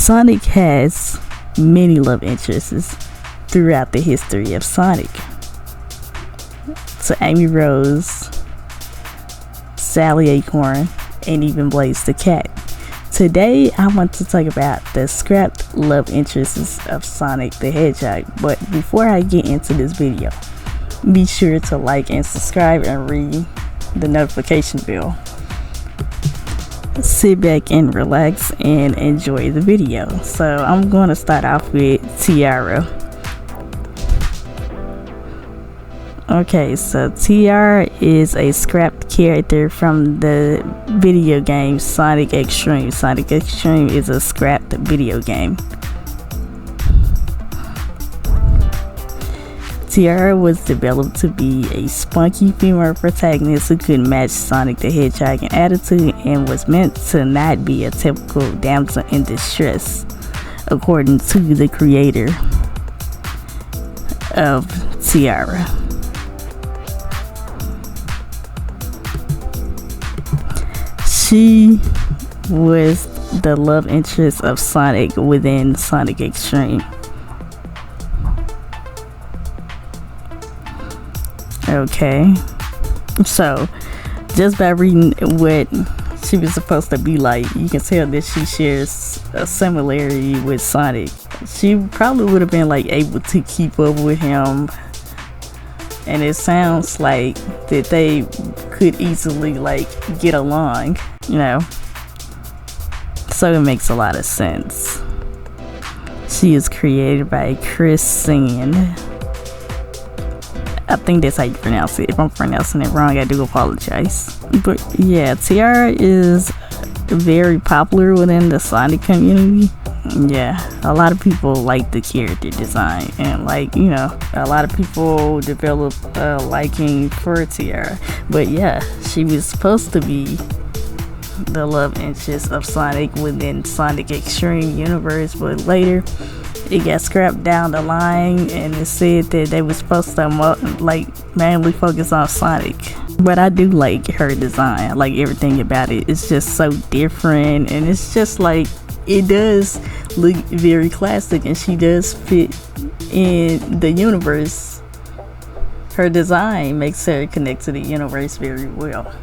Sonic has many love interests throughout the history of Sonic. So Amy Rose, Sally Acorn, and even Blaze the Cat. Today I want to talk about the scrapped love interests of Sonic the Hedgehog. But before I get into this video, be sure to like and subscribe and ring the notification bell. Sit back and relax and enjoy the video. So I'm going to start off with Tiara. Okay, so Tiara is a scrapped character from the video game Sonic Extreme. Sonic Extreme is a scrapped video game. Tiara was developed to be a spunky female protagonist who could match Sonic the Hedgehog in attitude and was meant to not be a typical damsel in distress, according to the creator of Tiara. She was the love interest of Sonic within Sonic Extreme. Okay, so just by reading what she was supposed to be like, you can tell that she shares a similarity with Sonic. She probably would have been like able to keep up with him, and it sounds like that they could easily like get along, you know, so it makes a lot of sense. She is created by Chris Sand. I think that's how you pronounce it. If I'm pronouncing it wrong, I do apologize. But yeah, Tiara is very popular within the Sonic community. Yeah, a lot of people like the character design, and like, you know, a lot of people develop a liking for Tiara. But yeah, she was supposed to be the love interest of Sonic within Sonic Extreme universe, but later it got scrapped down the line, and it said that they were supposed to mainly focus on Sonic. But I do like her design. I like everything about it. It's just so different, and it's just like, it does look very classic, and she does fit in the universe. Her design makes her connect to the universe very well.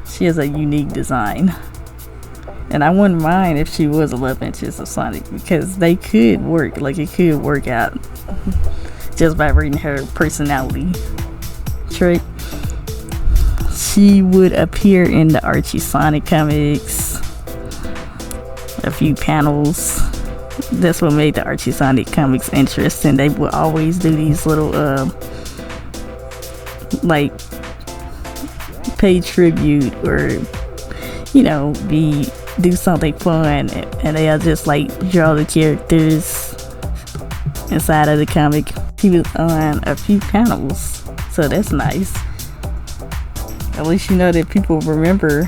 She has a unique design. And I wouldn't mind if she was a love interest of Sonic, because they could work, like it could work out just by reading her personality trait. She would appear in the Archie Sonic comics, a few panels. That's what made the Archie Sonic comics interesting. They would always do these little like pay tribute, or you know, do something fun, and they'll just like draw the characters inside of the comic. She was on a few panels, so that's nice. At least you know that people remember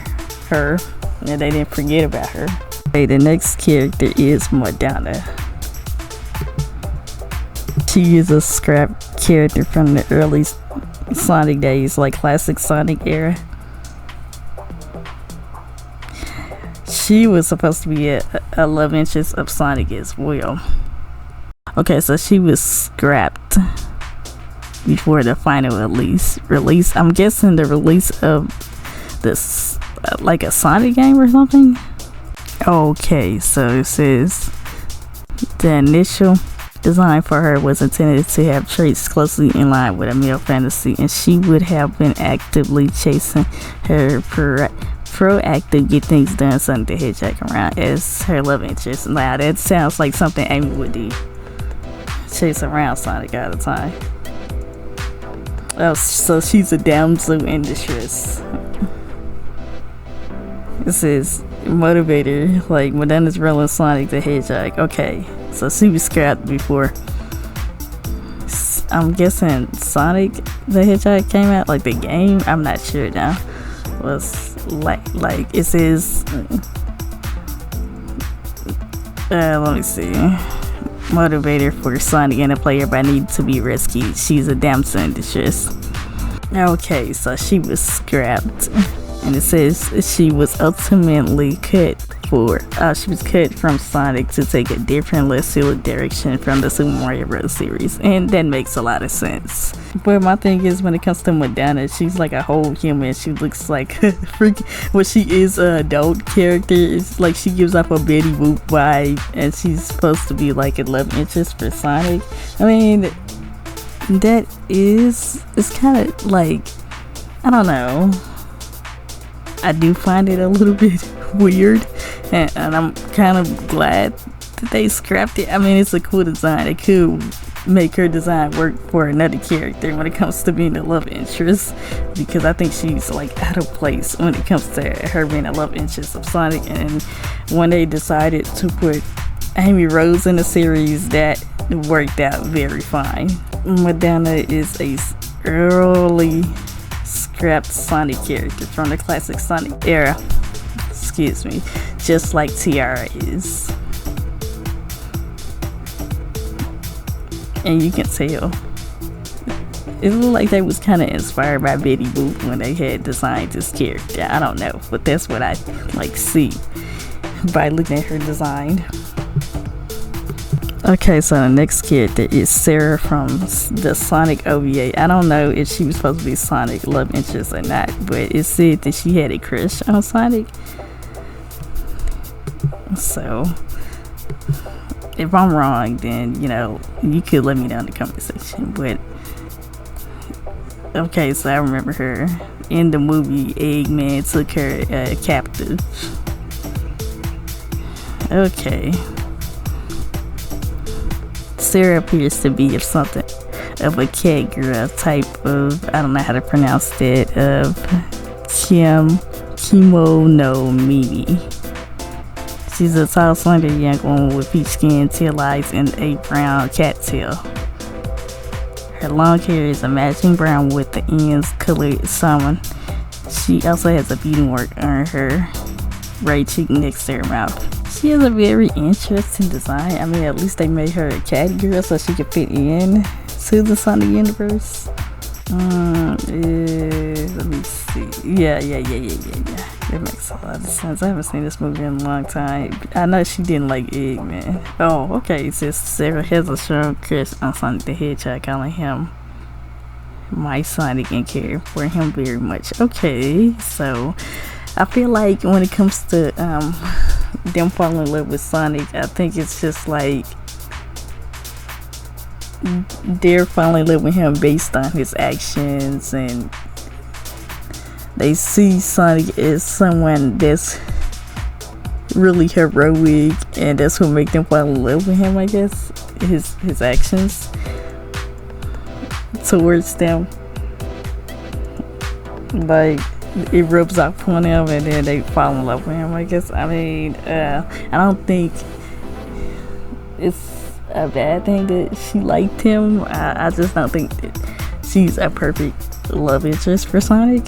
her and they didn't forget about her. Okay, the next character is Modonna. She is a scrap character from the early Sonic days, like classic Sonic era. She was supposed to be a love interest of Sonic as well. Okay, so she was scrapped before the final release. I'm guessing the release of this, like a Sonic game or something. Okay, so it says the initial design for her was intended to have traits closely in line with a male fantasy, and she would have been actively chasing her proactive get things done Sonic the Hedgehog around as her love interest. Now that sounds like something Amy would do, chase around Sonic all the time. Oh, so she's a damsel in distress. It says motivator, like Modonna's role in Sonic the Hedgehog. Okay, so she was scrapped before. I'm guessing Sonic the Hedgehog came out, like the game. I'm not sure now. Was like it says let me see, motivator for Sonic and a player by need to be rescued. She's a damsel in distress. Okay, so she was scrapped, and it says she was ultimately cut for she was cut from Sonic to take a different, less silly direction from the Super Mario Bros. Series, and that makes a lot of sense. But my thing is, when it comes to Madonna, she's like a whole human. She looks like a freaking, well, she is an adult character. It's like she gives off a Betty Boop vibe, and she's supposed to be like a love interest for Sonic. I mean, that is, it's kind of like, I don't know, I do find it a little bit weird, and I'm kind of glad that they scrapped it. I mean, it's a cool design. It could make her design work for another character when it comes to being a love interest, because I think she's like out of place when it comes to her being a love interest of Sonic. And when they decided to put Amy Rose in the series, that worked out very fine. Madonna is a early scrapped Sonic character from the classic Sonic era, excuse me, just like Tiara is. And you can tell it looked like they was kind of inspired by Betty Boop when they had designed this character. I don't know, but that's what I like see by looking at her design. Okay, so the next character is Sara from the Sonic OVA. I don't know if she was supposed to be Sonic love interest or not, but it said that she had a crush on Sonic. So if I'm wrong, then, you know, you could let me know in the comment section. But okay, so I remember her in the movie. Eggman took her captive. Okay, Sara appears to be of something of a cat girl type of, I don't know how to pronounce that, of Kimono Mimi. She's a tall, slender young woman with peach skin, teal eyes, and a brown cat tail. Her long hair is a matching brown with the ends colored salmon. She also has a beading mark on her right cheek next to her mouth. She has a very interesting design. I mean, at least they made her a cat girl so she could fit in to the Sonic universe. Let me see. Yeah. It makes a lot of sense. I haven't seen this movie in a long time. I know she didn't like Eggman. Oh, okay. It says Sara has a strong crush on Sonic the Hedgehog, calling him my Sonic and care for him very much. Okay, so I feel like when it comes to them falling in love with Sonic, I think it's just like they're falling in love with him based on his actions, and they see Sonic as someone that's really heroic, and that's what makes them fall in love with him, I guess. His actions towards them, like, it rubs off on them, and then they fall in love with him, I guess. I mean, I don't think it's a bad thing that she liked him. I just don't think that she's a perfect love interest for Sonic.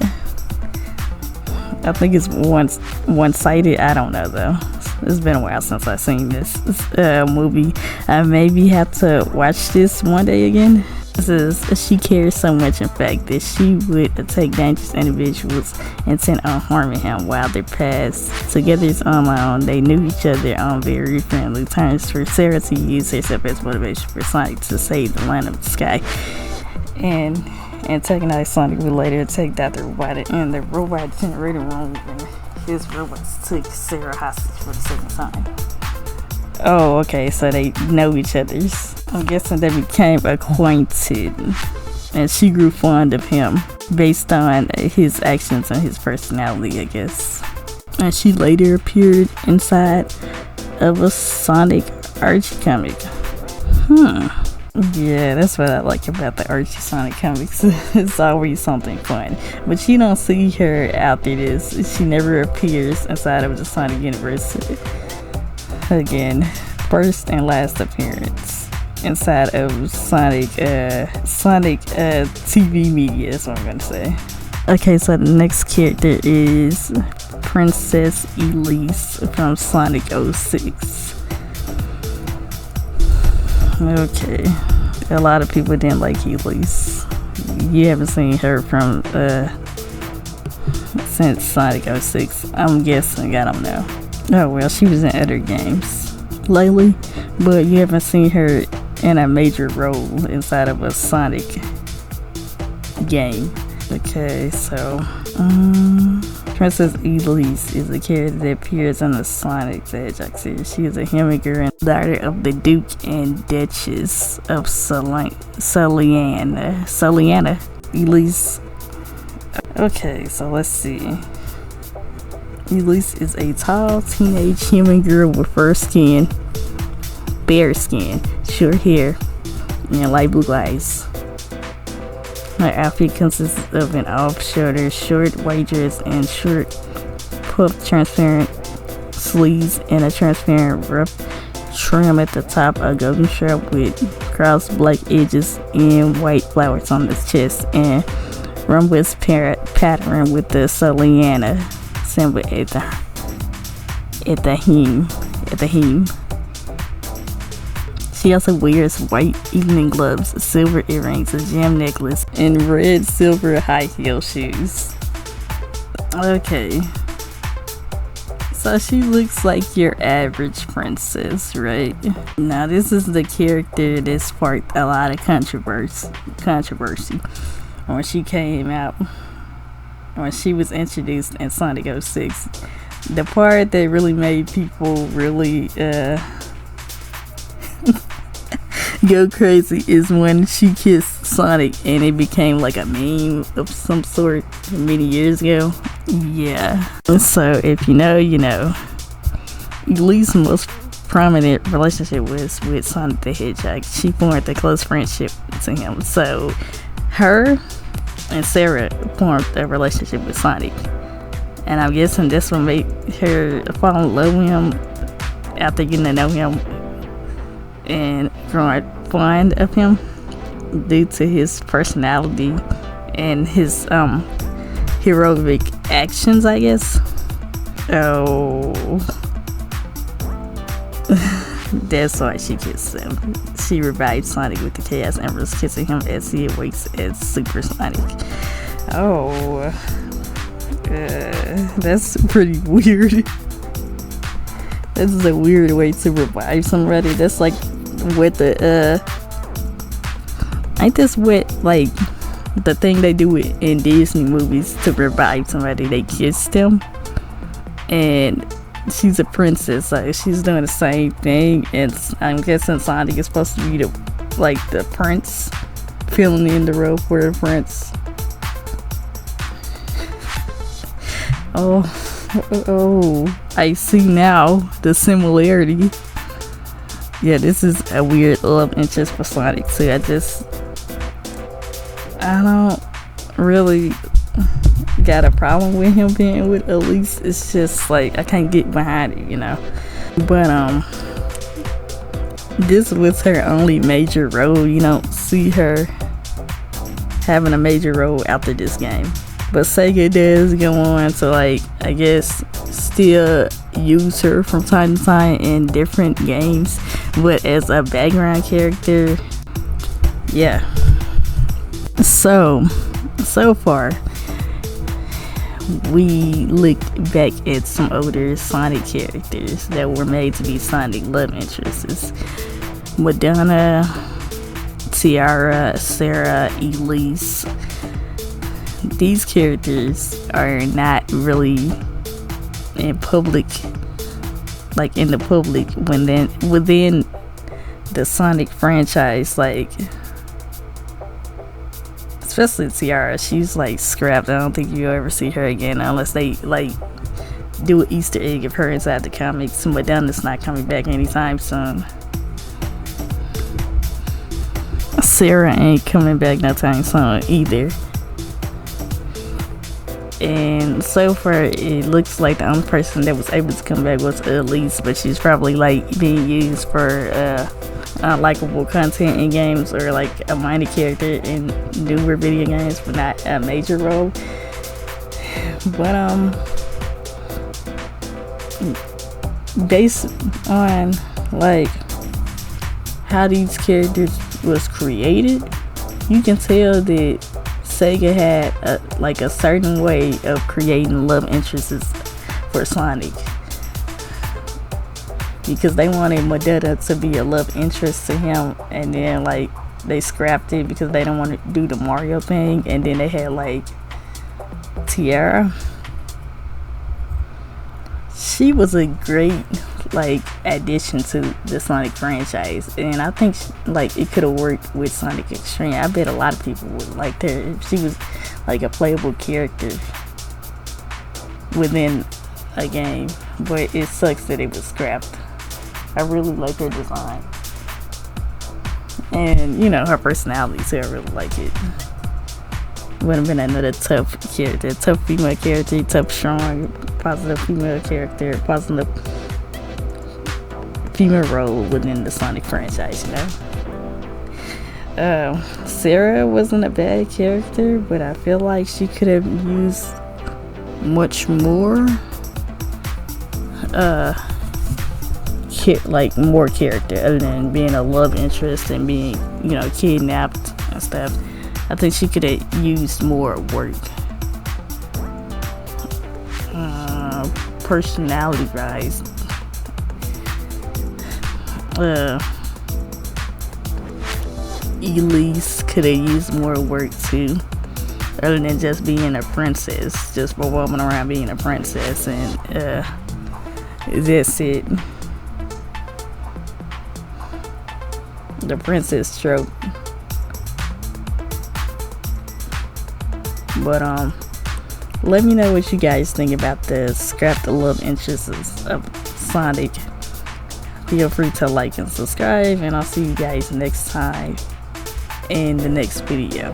I think it's one-sided. I don't know, though. It's been a while since I've seen this movie. I maybe have to watch this one day again. It says she cares so much, in fact, that she would attack dangerous individuals intent on harming him. While their paths together is unknown, they knew each other on very friendly terms. For Sara to use herself as motivation for Sonic to save the land of the sky, and antagonize Sonic would later attack Dr. Robot in the robot generator room, and his robots took Sara hostage for the second time. Oh, okay, so they know each other's. I'm guessing they became acquainted, and she grew fond of him based on his actions and his personality, I guess. And she later appeared inside of a Sonic Archie comic. Yeah, that's what I like about the Archie Sonic comics. It's always something fun. But you don't see her after this. She never appears inside of the Sonic universe again. First and last appearance inside of Sonic TV media, is what I'm gonna say. Okay, so the next character is Princess Elise from Sonic 06. Okay, a lot of people didn't like Elise. You haven't seen her from since Sonic 06. I'm guessing, I don't know. Oh well, she was in other games lately, but you haven't seen her in a major role inside of a Sonic game. Okay, so Princess Elise is a character that appears in the Sonic the Hedgehog series. She is a human girl and daughter of the Duke and Duchess of Soliana. Elise. Okay, so let's see. Elise is a tall teenage human girl with fur skin, bare skin, short hair, and light blue eyes. Her outfit consists of an off-shoulder, short white dress, and short puffed transparent sleeves, and a transparent rough trim at the top, a golden strap with crossed black edges and white flowers on the chest, and rhombus pattern with the Soliana symbol at the hem. She also wears white evening gloves, silver earrings, a gem necklace, and red silver high heel shoes. Okay. So she looks like your average princess, right? Now this is the character that sparked a lot of controversy when she came out, when she was introduced in Sonic 06. The part that really made people really go crazy is when she kissed Sonic and it became like a meme of some sort many years ago. Yeah. So if you know, you know. Elise's most prominent relationship was with Sonic the Hedgehog. She formed a close friendship to him. So her and Sara formed a relationship with Sonic. And I'm guessing this one made her fall in love with him after getting to know him and growing fond of him due to his personality and his heroic actions, I guess. Oh, that's why she kissed him. She revived Sonic with the Chaos Empress kissing him as he awakes as Super Sonic. Oh, that's pretty weird. This is a weird way to revive somebody. That's like what ain't this what like the thing they do in Disney movies to revive somebody? They kiss them, and she's a princess, so she's doing the same thing. And I'm guessing Sonic is supposed to be the prince, filling in the role for the prince. Oh, I see now the similarity. Yeah, this is a weird love interest for Sonic too. I don't really got a problem with him being with Elise. It's just like I can't get behind it, you know. But this was her only major role. You don't see her having a major role after this game. But Sega does go on to I guess still use her from time to time in different games, but as a background character, yeah. So far we looked back at some older Sonic characters that were made to be Sonic love interests: Modonna, Tiara, Sara, Elise. These characters are not really in public, within the Sonic franchise, especially Tiara. She's scrapped. I don't think you'll ever see her again unless they do an Easter egg of her inside the comics. Madonna's not coming back anytime soon. Sara ain't coming back no time soon either. And so far it looks like the only person that was able to come back was Elise, but she's probably being used for unlikable content in games, or a minor character in newer video games, but not a major role. But based on how these characters was created, you can tell that Sega had a certain way of creating love interests for Sonic. because they wanted Modonna to be a love interest to him, and then like they scrapped it because they didn't want to do the Mario thing, and then they had like Tiara. She was a great like addition to the Sonic franchise, and I think like it could have worked with Sonic Extreme. I bet a lot of people would like her if she was like a playable character within a game, but it sucks that it was scrapped. I really like her design, and you know her personality too. I really like it. Would have been another tough character, tough female character, tough, strong, positive female character, positive female role within the Sonic franchise, you know. Sara wasn't a bad character, but I feel like she could have used much more like more character other than being a love interest and being, you know, kidnapped and stuff. I think she could have used more work. Personality wise, Elise could have used more work too, other than just being a princess, just revolving around being a princess, and that's it. The princess trope. But let me know what you guys think about the scrap the love interests of Sonic. Feel free to like and subscribe, and I'll see you guys next time in the next video.